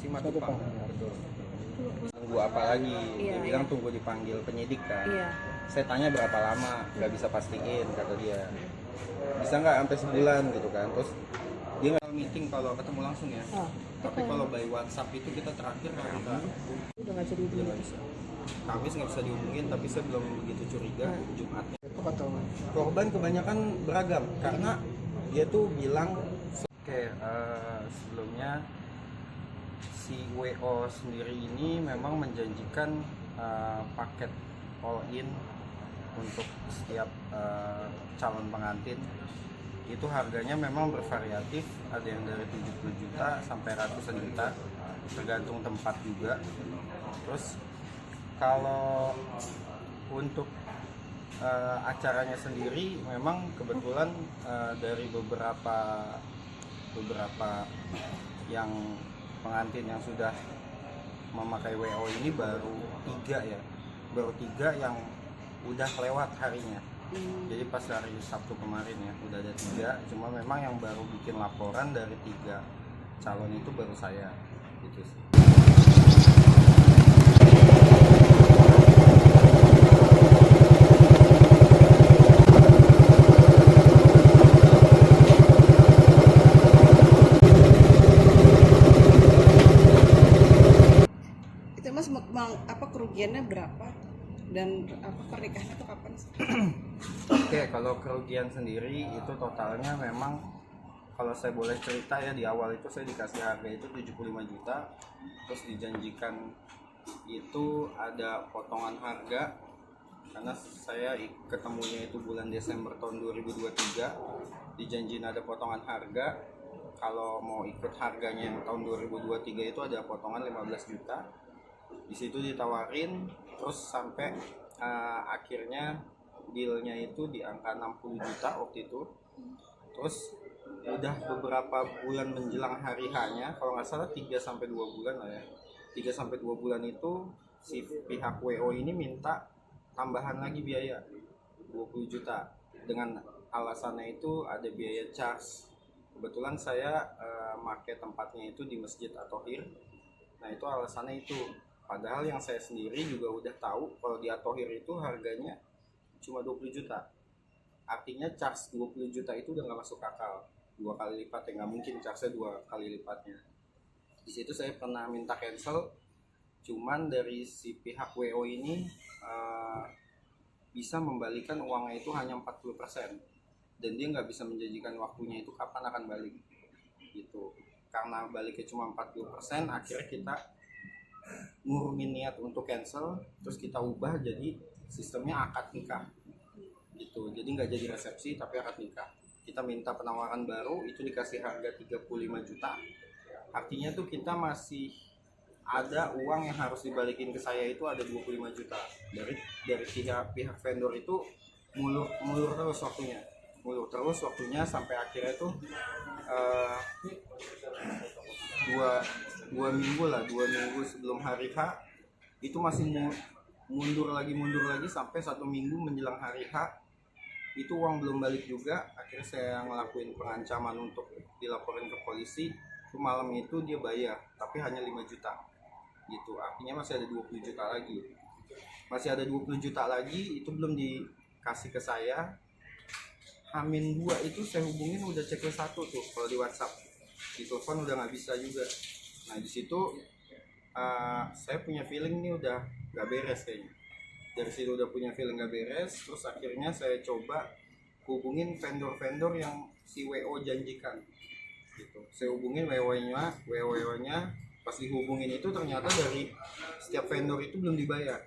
Simatupang. Betul. Tunggu apa lagi? Dia bilang tunggu dipanggil penyidik kan. Saya tanya berapa lama, nggak bisa pastiin kata dia. Bisa nggak sampai sebulan gitu kan? Terus dia nggak meeting kalau ketemu langsung ya. Tapi kalau by WhatsApp itu kita terakhir hari Rabu. Udah nggak bisa dihubungin. Kamis nggak bisa dihubungin, tapi saya belum begitu curiga Jumatnya. Korban kebanyakan beragam karena dia tuh bilang sebelumnya si WO sendiri ini memang menjanjikan paket all in untuk setiap calon pengantin. Itu harganya memang bervariatif, ada yang dari 70 juta sampai ratusan juta, tergantung tempat juga. Terus kalau untuk acaranya sendiri memang kebetulan dari beberapa yang pengantin yang sudah memakai WO ini baru tiga yang udah lewat harinya. Jadi pas hari Sabtu kemarin ya udah ada 3, cuma memang yang baru bikin laporan dari 3 calon itu baru saya gitu sih. Mas, apa kerugiannya berapa dan apa pernikahannya itu kapan sih? Oke, kalau kerugian sendiri itu totalnya memang kalau saya boleh cerita ya, di awal itu saya dikasih harga itu 75 juta, terus dijanjikan itu ada potongan harga karena saya ketemunya itu bulan Desember tahun 2023, dijanjiin ada potongan harga. Kalau mau ikut harganya yang tahun 2023 itu ada potongan 15 juta. Di situ ditawarin terus sampai akhirnya dealnya itu di angka 60 juta waktu itu. Terus udah beberapa bulan menjelang hari H-nya, kalau nggak salah 3-2 bulan lah ya, 3-2 bulan itu si pihak WO ini minta tambahan lagi biaya 20 juta dengan alasannya itu ada biaya charge. Kebetulan saya pakai tempatnya itu di Masjid At-Thohir. Nah itu alasannya itu. Padahal yang saya sendiri juga udah tahu kalau di At-Thohir itu harganya cuma 20 juta. Artinya charge 20 juta itu udah nggak masuk akal. 2 kali lipat ya, nggak mungkin charge-nya 2 kali lipatnya. Di situ saya pernah minta cancel, cuman dari si pihak WO ini bisa membalikan uangnya itu hanya 40%. Dan dia nggak bisa menjanjikan waktunya itu kapan akan balik. Gitu. Karena baliknya cuma 40%, akhirnya kita ngurungin niat untuk cancel, terus kita ubah jadi sistemnya akad nikah gitu. Jadi nggak jadi resepsi tapi akad nikah. Kita minta penawaran baru, itu dikasih harga 35 juta. Artinya tuh kita masih ada uang yang harus dibalikin ke saya itu ada 25 juta. Dari pihak vendor itu mulur terus waktunya sampai akhirnya tuh dua minggu sebelum hari H itu masih mundur lagi sampai 1 minggu menjelang hari H itu uang belum balik juga. Akhirnya saya ngelakuin pengancaman untuk dilaporin ke polisi. Itu malam itu dia bayar tapi hanya 5 juta gitu. Artinya masih ada 20 juta lagi, itu belum dikasih ke saya. H-2 itu saya hubungin udah checklist 1 tuh kalau di WhatsApp, di telepon udah nggak bisa juga. Nah di situ saya punya feeling nih udah nggak beres kayaknya. Dari situ udah punya feeling nggak beres, terus akhirnya saya coba hubungin vendor-vendor yang si WO janjikan gitu. Saya hubungin WO-nya, pas dihubungin itu ternyata dari setiap vendor itu belum dibayar.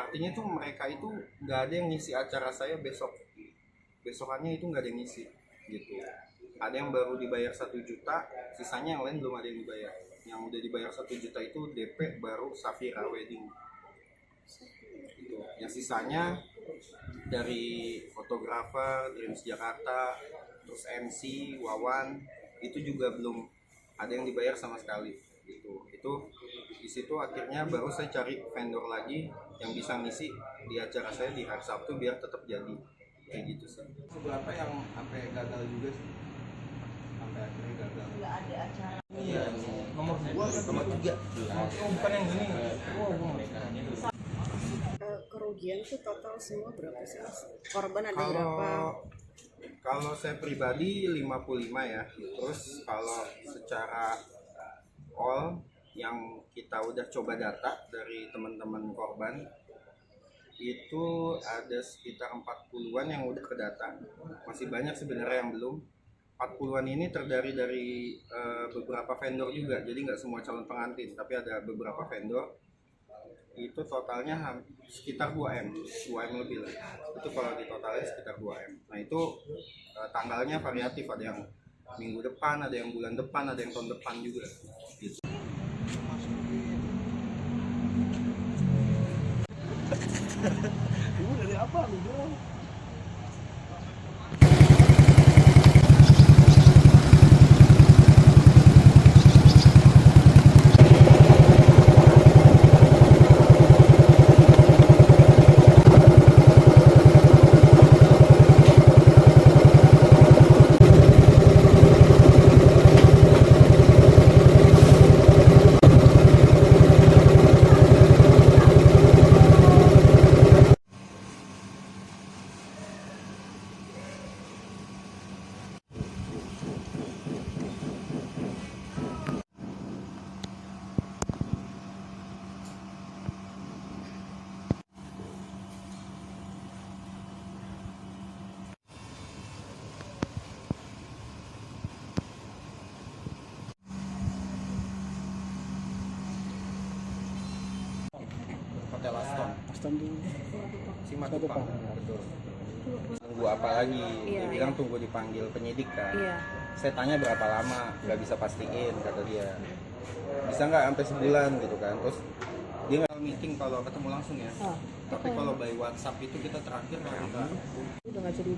Artinya tuh mereka itu nggak ada yang ngisi acara saya besokannya itu nggak ada yang ngisi gitu. Ada yang baru dibayar 1 juta, sisanya yang lain belum ada yang dibayar. Yang udah dibayar 1 juta itu DP baru Safira Wedding gitu. Yang sisanya dari fotografer, Dreams Jakarta, terus MC, Wawan, itu juga belum ada yang dibayar sama sekali gitu. Itu di situ akhirnya baru saya cari vendor lagi yang bisa ngisi di acara saya di hari Sabtu biar tetap jadi kayak gitu sih. Beberapa yang sampai gagal juga sih, sampai akhirnya gagal. Nggak ada acara. Iya. sama 3. Bukan yang gini. Kerugian tuh total semua berapa sih Mas? Korban ada berapa? Kalau saya pribadi 55 ya. Terus kalau secara all yang kita udah coba data dari teman-teman korban itu ada sekitar 40-an yang udah kedata. Masih banyak sebenarnya yang belum. 40-an ini terdiri dari beberapa vendor juga. Jadi nggak semua calon pengantin, tapi ada beberapa vendor. Itu totalnya sekitar 2M lebih lah. Itu kalau di totalnya sekitar 2M. Nah itu tanggalnya variatif, ada yang minggu depan, ada yang bulan depan, ada yang tahun depan juga gitu. Ibu dari apa lu bilang? Hotel Aston Aston dulu. Simatupang, betul. Tunggu apa lagi? Dia bilang tunggu dipanggil penyidik kan. Iya. Saya tanya berapa lama, nggak bisa pastiin kata dia. Bisa nggak sampai sebulan gitu kan. Terus dia nggak meeting kalau ketemu langsung ya. Tapi kalau by WhatsApp itu kita terakhir Udah nggak jadi